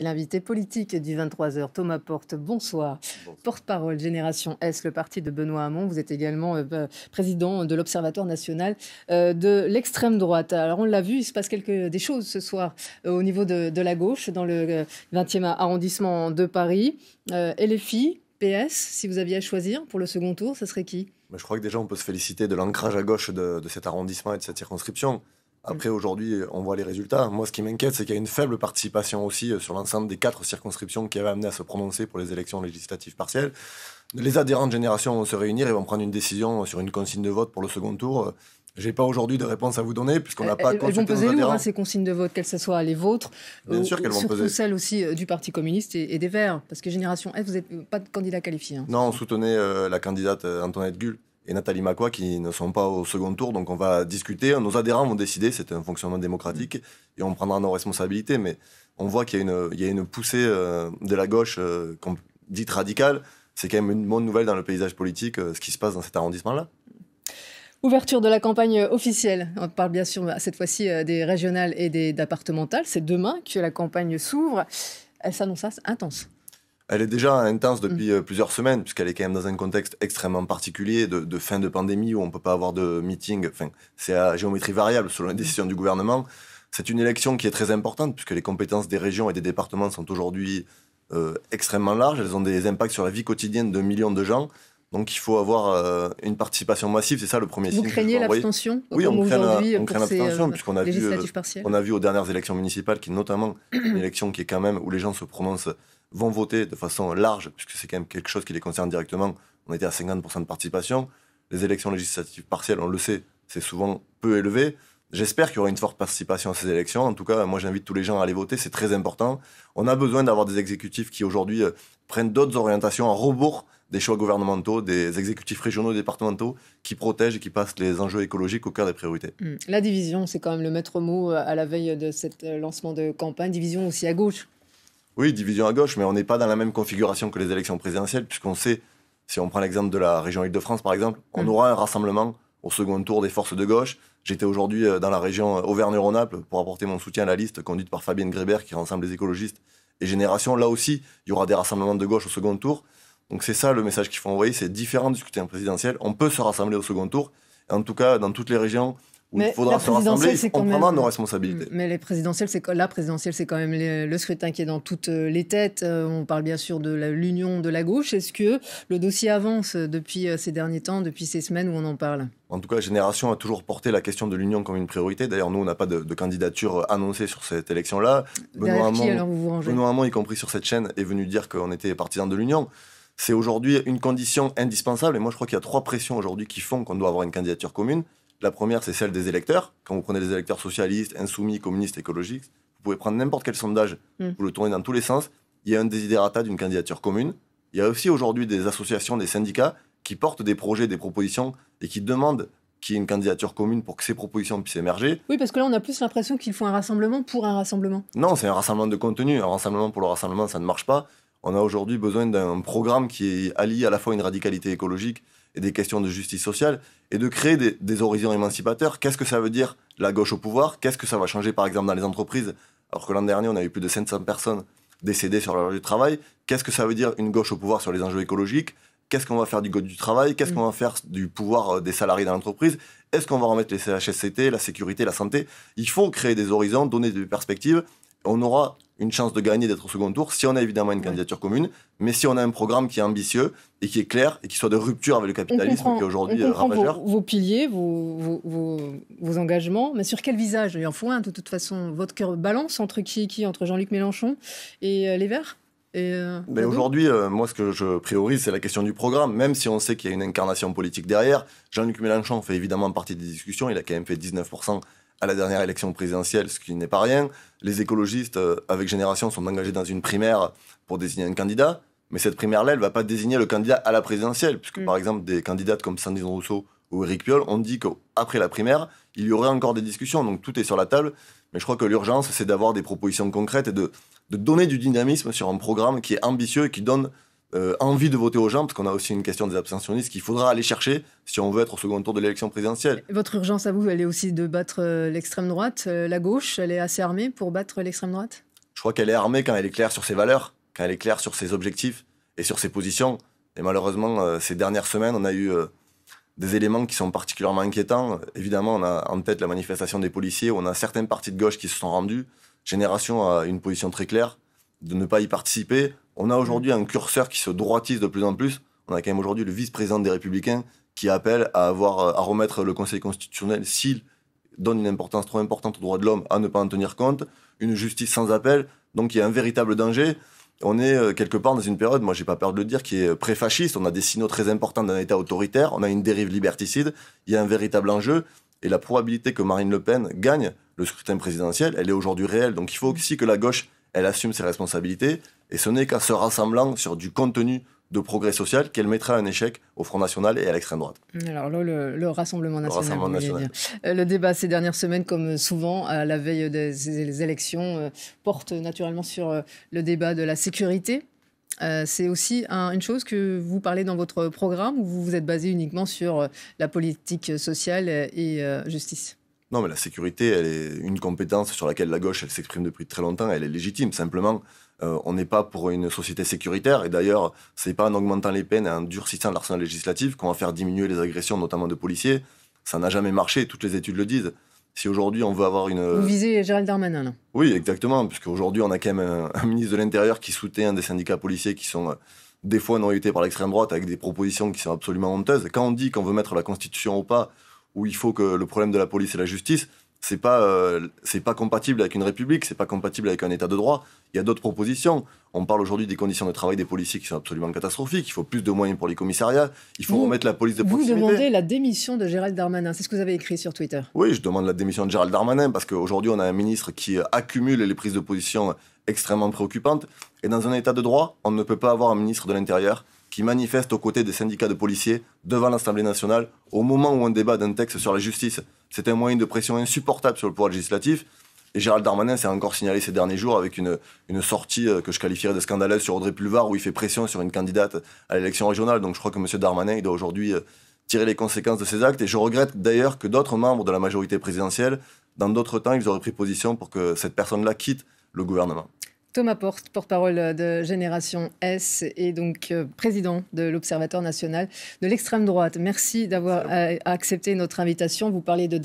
L'invité politique du 23h, Thomas Porte, bonsoir. Bon. Porte-parole Génération S, le parti de Benoît Hamon. Vous êtes également président de l'Observatoire national de l'extrême droite. Alors on l'a vu, il se passe des choses ce soir au niveau de la gauche, dans le 20e arrondissement de Paris. LFI, PS, si vous aviez à choisir pour le second tour, ce serait qui ? Je crois que déjà on peut se féliciter de l'ancrage à gauche de cet arrondissement et de cette circonscription. Après, aujourd'hui, on voit les résultats. Moi, ce qui m'inquiète, c'est qu'il y a une faible participation aussi sur l'ensemble des 4 circonscriptions qui avaient amené à se prononcer pour les élections législatives partielles. Les adhérents de Génération vont se réunir et vont prendre une décision sur une consigne de vote pour le second tour. Je n'ai pas aujourd'hui de réponse à vous donner, puisqu'on n'a pas consulté nos adhérents. Elles vont peser lourd, ces consignes de vote, qu'elles soient les vôtres, bien sûr qu'elles vont surtout peser. celles aussi du Parti communiste et des Verts, parce que Génération S, vous n'êtes pas de candidat qualifié. Non, on soutenait la candidate Antoinette Gull et Nathalie Macquois qui ne sont pas au second tour, donc on va discuter, nos adhérents vont décider, c'est un fonctionnement démocratique, et on prendra nos responsabilités, mais on voit qu'il y a une poussée de la gauche dite radicale. C'est quand même une bonne nouvelle dans le paysage politique, ce qui se passe dans cet arrondissement-là. Ouverture de la campagne officielle. On parle bien sûr cette fois-ci des régionales et des départementales. C'est demain que la campagne s'ouvre. Elle s'annonce intense. Elle est déjà intense depuis plusieurs semaines, puisqu'elle est quand même dans un contexte extrêmement particulier de fin de pandémie où on ne peut pas avoir de meeting. Enfin, c'est à géométrie variable selon les décisions du gouvernement. C'est une élection qui est très importante, puisque les compétences des régions et des départements sont aujourd'hui extrêmement larges. Elles ont des impacts sur la vie quotidienne de millions de gens. Donc il faut avoir une participation massive, c'est ça le premier signe. Vous craignez l'abstention? Oui, on craint l'abstention, puisqu'on a vu aux dernières élections municipales, qui est notamment une élection qui est quand même où les gens se prononcent, vont voter de façon large, puisque c'est quand même quelque chose qui les concerne directement. On était à 50% de participation. Les élections législatives partielles, on le sait, c'est souvent peu élevé. J'espère qu'il y aura une forte participation à ces élections. En tout cas, moi j'invite tous les gens à aller voter, c'est très important. On a besoin d'avoir des exécutifs qui aujourd'hui prennent d'autres orientations en rebours des choix gouvernementaux, des exécutifs régionaux et départementaux qui protègent et qui passent les enjeux écologiques au cœur des priorités. La division, c'est quand même le maître mot à la veille de ce lancement de campagne. Division aussi à gauche. Oui, division à gauche, mais on n'est pas dans la même configuration que les élections présidentielles, puisqu'on sait, si on prend l'exemple de la région Île-de-France par exemple, on aura un rassemblement au second tour des forces de gauche. J'étais aujourd'hui dans la région Auvergne-Rhône-Alpes pour apporter mon soutien à la liste conduite par Fabienne Grébert qui rassemble les écologistes et Génération. Là aussi, il y aura des rassemblements de gauche au second tour. Donc c'est ça le message qu'il faut envoyer, c'est différent du scrutin présidentiel. On peut se rassembler au second tour, et en tout cas dans toutes les régions où il faudra se rassembler, on prendra nos responsabilités. Mais la présidentielle, c'est quand même le scrutin qui est dans toutes les têtes. On parle bien sûr de l'union de la gauche. Est-ce que le dossier avance depuis ces derniers temps, depuis ces semaines où on en parle ? En tout cas, Génération a toujours porté la question de l'union comme une priorité. D'ailleurs, nous, on n'a pas de candidature annoncée sur cette élection-là. Benoît Hamon, y compris sur cette chaîne, est venu dire qu'on était partisans de l'union. C'est aujourd'hui une condition indispensable. Et moi, je crois qu'il y a 3 pressions aujourd'hui qui font qu'on doit avoir une candidature commune. La première, c'est celle des électeurs. Quand vous prenez les électeurs socialistes, insoumis, communistes, écologiques, vous pouvez prendre n'importe quel sondage, vous le tournez dans tous les sens. Il y a un desiderata d'une candidature commune. Il y a aussi aujourd'hui des associations, des syndicats qui portent des projets, des propositions et qui demandent qu'il y ait une candidature commune pour que ces propositions puissent émerger. Oui, parce que là, on a plus l'impression qu'il faut un rassemblement pour un rassemblement. Non, c'est un rassemblement de contenu. Un rassemblement pour le rassemblement, ça ne marche pas. On a aujourd'hui besoin d'un programme qui allie à la fois une radicalité écologique et des questions de justice sociale, et de créer des horizons émancipateurs. Qu'est-ce que ça veut dire, la gauche au pouvoir? Qu'est-ce que ça va changer, par exemple, dans les entreprises? Alors que l'an dernier, on a eu plus de 500 personnes décédées sur leur lieu de travail. Qu'est-ce que ça veut dire, une gauche au pouvoir sur les enjeux écologiques? Qu'est-ce qu'on va faire du code du travail? Qu'est-ce qu'on va faire du pouvoir des salariés dans l'entreprise? Est-ce qu'on va remettre les CHSCT, la sécurité, la santé? Il faut créer des horizons, donner des perspectives. On aura une chance de gagner, d'être au second tour, si on a évidemment une candidature commune, mais si on a un programme qui est ambitieux et qui est clair et qui soit de rupture avec le capitalisme qui est aujourd'hui ravageur. Vos piliers, vos engagements, mais sur quel visage? Il en faut un, de toute façon. Votre cœur balance entre qui? Entre Jean-Luc Mélenchon et les Verts? Mais aujourd'hui, moi, ce que je priorise, c'est la question du programme, même si on sait qu'il y a une incarnation politique derrière. Jean-Luc Mélenchon fait évidemment partie des discussions, il a quand même fait 19% à la dernière élection présidentielle, ce qui n'est pas rien. Les écologistes, avec Génération, sont engagés dans une primaire pour désigner un candidat. Mais cette primaire-là, elle ne va pas désigner le candidat à la présidentielle. Puisque, par exemple, des candidates comme Sandrine Rousseau ou Éric Piolle ont dit qu'après la primaire, il y aurait encore des discussions. Donc tout est sur la table. Mais je crois que l'urgence, c'est d'avoir des propositions concrètes et de donner du dynamisme sur un programme qui est ambitieux et qui donne envie de voter aux gens, parce qu'on a aussi une question des abstentionnistes qu'il faudra aller chercher si on veut être au second tour de l'élection présidentielle. Votre urgence à vous, elle est aussi de battre l'extrême droite. La gauche, elle est assez armée pour battre l'extrême droite? Je crois qu'elle est armée quand elle est claire sur ses valeurs, quand elle est claire sur ses objectifs et sur ses positions. Et malheureusement, ces dernières semaines, on a eu des éléments qui sont particulièrement inquiétants. Évidemment, on a en tête la manifestation des policiers, où on a certains partis de gauche qui se sont rendus. Génération a une position très claire de ne pas y participer. On a aujourd'hui un curseur qui se droitise de plus en plus. On a quand même aujourd'hui le vice-président des Républicains qui appelle à remettre le Conseil constitutionnel, s'il donne une importance trop importante aux droits de l'homme, à ne pas en tenir compte. Une justice sans appel. Donc il y a un véritable danger. On est quelque part dans une période, moi j'ai pas peur de le dire, qui est pré-fasciste. On a des signaux très importants d'un État autoritaire. On a une dérive liberticide. Il y a un véritable enjeu. Et la probabilité que Marine Le Pen gagne le scrutin présidentiel, elle est aujourd'hui réelle. Donc il faut aussi que la gauche, elle assume ses responsabilités. Et ce n'est qu'en se rassemblant sur du contenu de progrès social qu'elle mettra un échec au Front National et à l'extrême droite. Alors là, le Rassemblement national. Le Rassemblement national. Le débat ces dernières semaines, comme souvent à la veille des élections, porte naturellement sur le débat de la sécurité. C'est aussi une chose que vous parlez dans votre programme, où vous vous êtes basé uniquement sur la politique sociale et justice? Non, mais la sécurité, elle est une compétence sur laquelle la gauche, elle s'exprime depuis très longtemps, elle est légitime. Simplement, on n'est pas pour une société sécuritaire. Et d'ailleurs, c'est pas en augmentant les peines et en durcissant l'arsenal législatif qu'on va faire diminuer les agressions, notamment de policiers. Ça n'a jamais marché, toutes les études le disent. Si aujourd'hui on veut avoir une... Vous visez Gérald Darmanin, là? Oui, exactement, puisqu'aujourd'hui on a quand même un ministre de l'Intérieur qui soutient des syndicats policiers qui sont des fois noyautés par l'extrême droite avec des propositions qui sont absolument honteuses. Et quand on dit qu'on veut mettre la Constitution au pas, où il faut que le problème de la police et la justice, c'est pas compatible avec une république, c'est pas compatible avec un état de droit. Il y a d'autres propositions. On parle aujourd'hui des conditions de travail des policiers qui sont absolument catastrophiques. Il faut plus de moyens pour les commissariats. Il faut remettre la police de proximité. Vous demandez la démission de Gérald Darmanin. C'est ce que vous avez écrit sur Twitter. Oui, je demande la démission de Gérald Darmanin parce qu'aujourd'hui, on a un ministre qui accumule les prises de position extrêmement préoccupantes. Et dans un état de droit, on ne peut pas avoir un ministre de l'Intérieur qui manifeste aux côtés des syndicats de policiers devant l'Assemblée nationale au moment où on débat d'un texte sur la justice. C'est un moyen de pression insupportable sur le pouvoir législatif. Et Gérald Darmanin s'est encore signalé ces derniers jours avec une sortie que je qualifierais de scandaleuse sur Audrey Pulvar, où il fait pression sur une candidate à l'élection régionale. Donc je crois que M. Darmanin, il doit aujourd'hui tirer les conséquences de ses actes. Et je regrette d'ailleurs que d'autres membres de la majorité présidentielle, dans d'autres temps, ils auraient pris position pour que cette personne-là quitte le gouvernement. Thomas Porte, porte-parole de Génération S et donc président de l'Observatoire national de l'extrême droite. Merci d'avoir accepté notre invitation. Vous parlez de